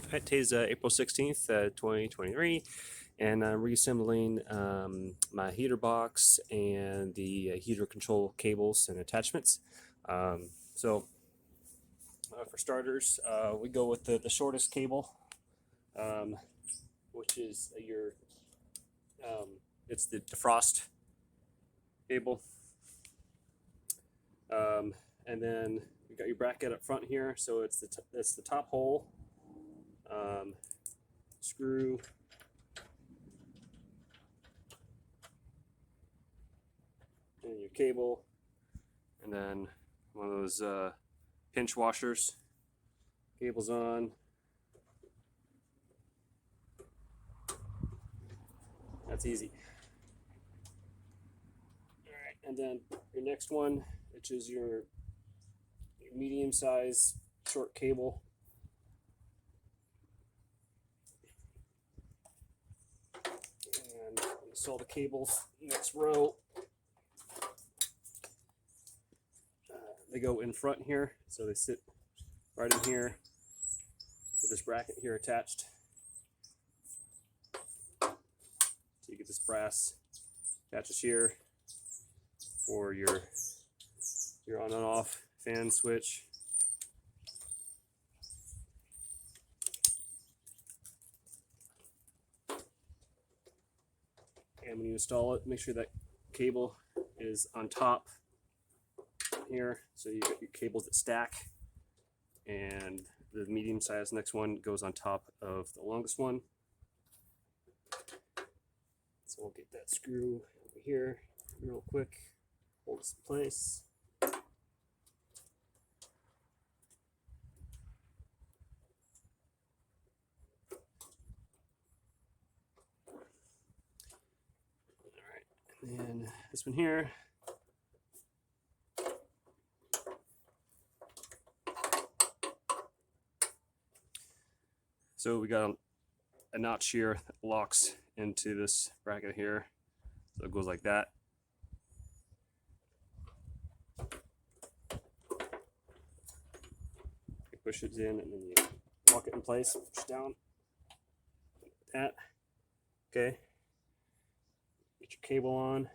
Alright, today's April 16th, 2023, and I'm reassembling my heater box and the heater control cables and attachments. So for starters, we go with the shortest cable, which is it's the defrost cable. And then you got your bracket up front here, so it's the top hole. Screw, and your cable, and then one of those pinch washers. Cable's on. That's easy. All right, and then your next one, which is your medium size short cable. And install the cables next row. They go in front here, so they sit right in here with this bracket here attached. So you get this brass attaches here for your on and off fan switch. And when you install it, make sure that cable is on top here, so you got your cables that stack, and the medium size next one goes on top of the longest one. So we'll get that screw over here real quick, hold this in place. All right, and then this one here. So we got a notch here that locks into this bracket here. So it goes like that. You push it in and then you lock it in place, push down. Like that. Okay. Get your cable on.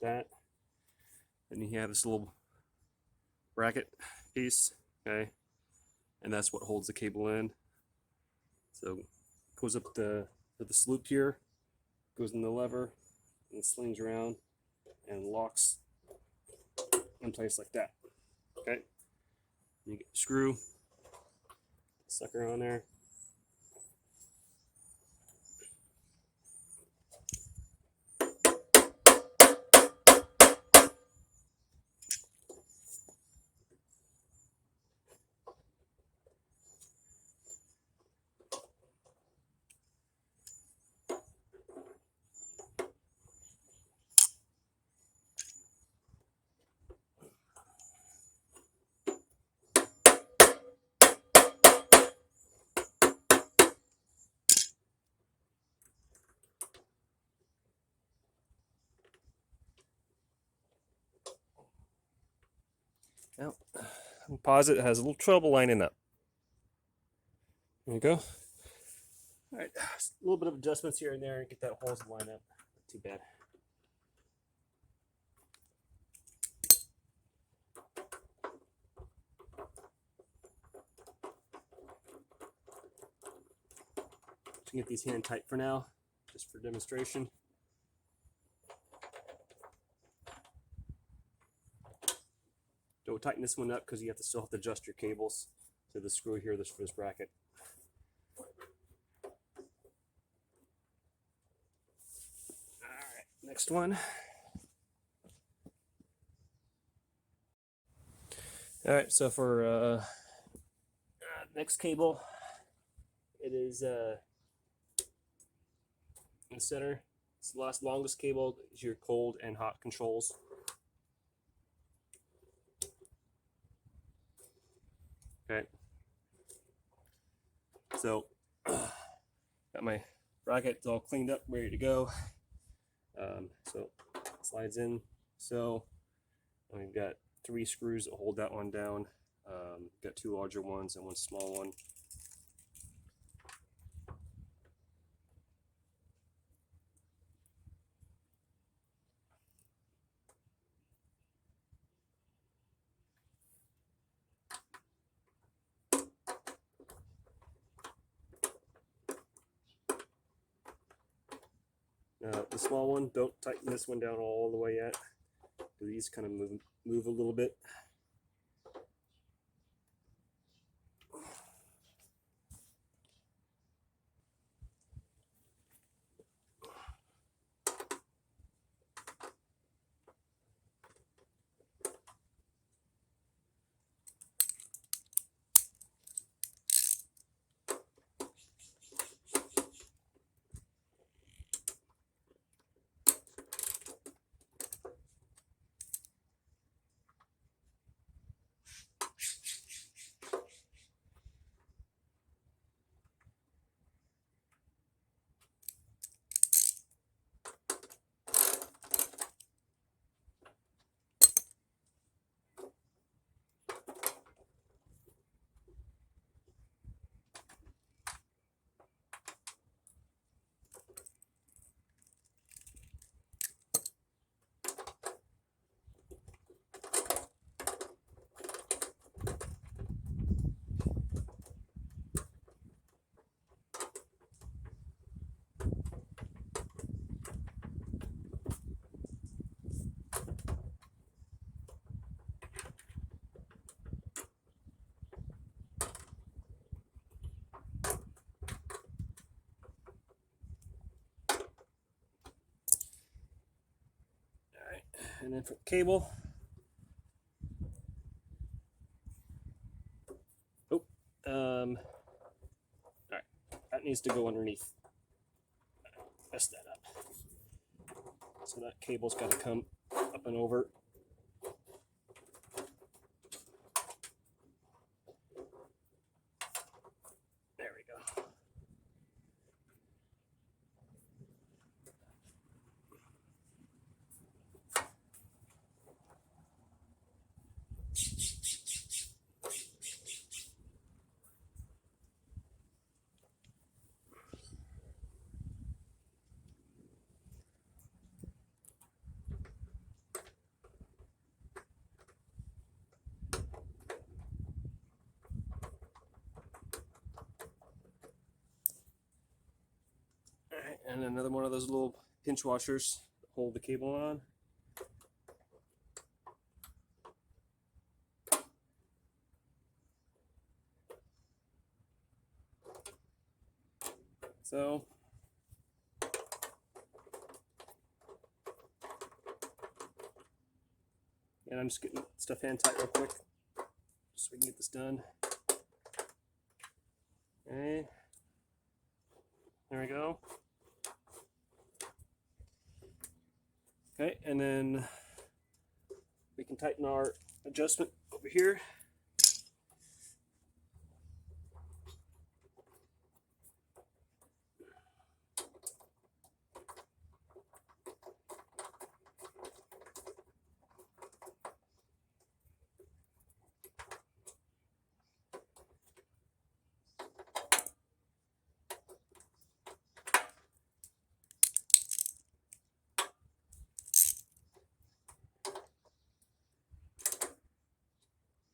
That. Then you have this little bracket piece, okay, and that's what holds the cable in. So it goes up the loop here, goes in the lever, and slings around and locks in place like that. Okay, you get the screw, sucker on there. Now, pause it. It has a little trouble lining up. There you go. All right, a little bit of adjustments here and there and get that hose to line up. Not too bad. Just get these hand tight for now, just for demonstration. Don't tighten this one up because you still have to adjust your cables to the screw here for this bracket. Alright, next one. Alright, so for next cable, it is in the center. It's the longest cable is your cold and hot controls. Okay, so got my bracket all cleaned up, ready to go. So it slides in. So we've got 3 screws that hold that one down. Got 2 larger ones and 1 small one. The small one, don't tighten this one down all the way yet. These kind of move a little bit. And then for the cable, all right, that needs to go underneath. Mess that up. So that cable's got to come up and over. There we go. And another one of those little pinch washers that hold the cable on. So and I'm just getting stuff hand tight real quick so we can get this done. Okay, there we go. Okay, and then we can tighten our adjustment over here.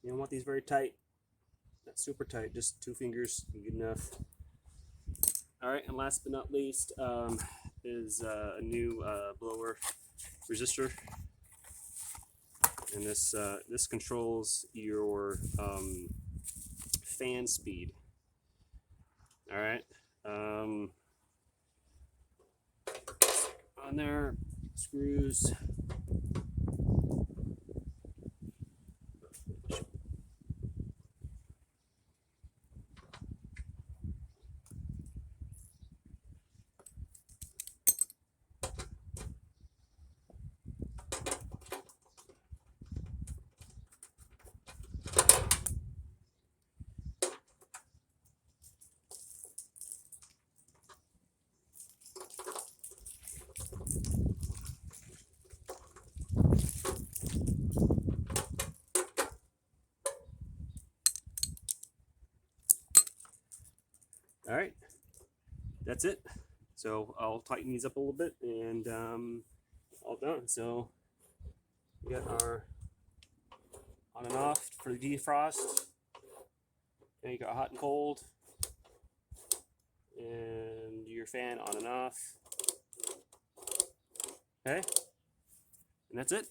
You don't want these very tight, not super tight, just 2 fingers, good enough. All right, and last but not least is a new blower resistor, and this controls your fan speed. All right, on there, screws. All right, that's it. So I'll tighten these up a little bit, and all done. So we got our on and off for the defrost. And you got hot and cold, and your fan on and off. Okay, and that's it.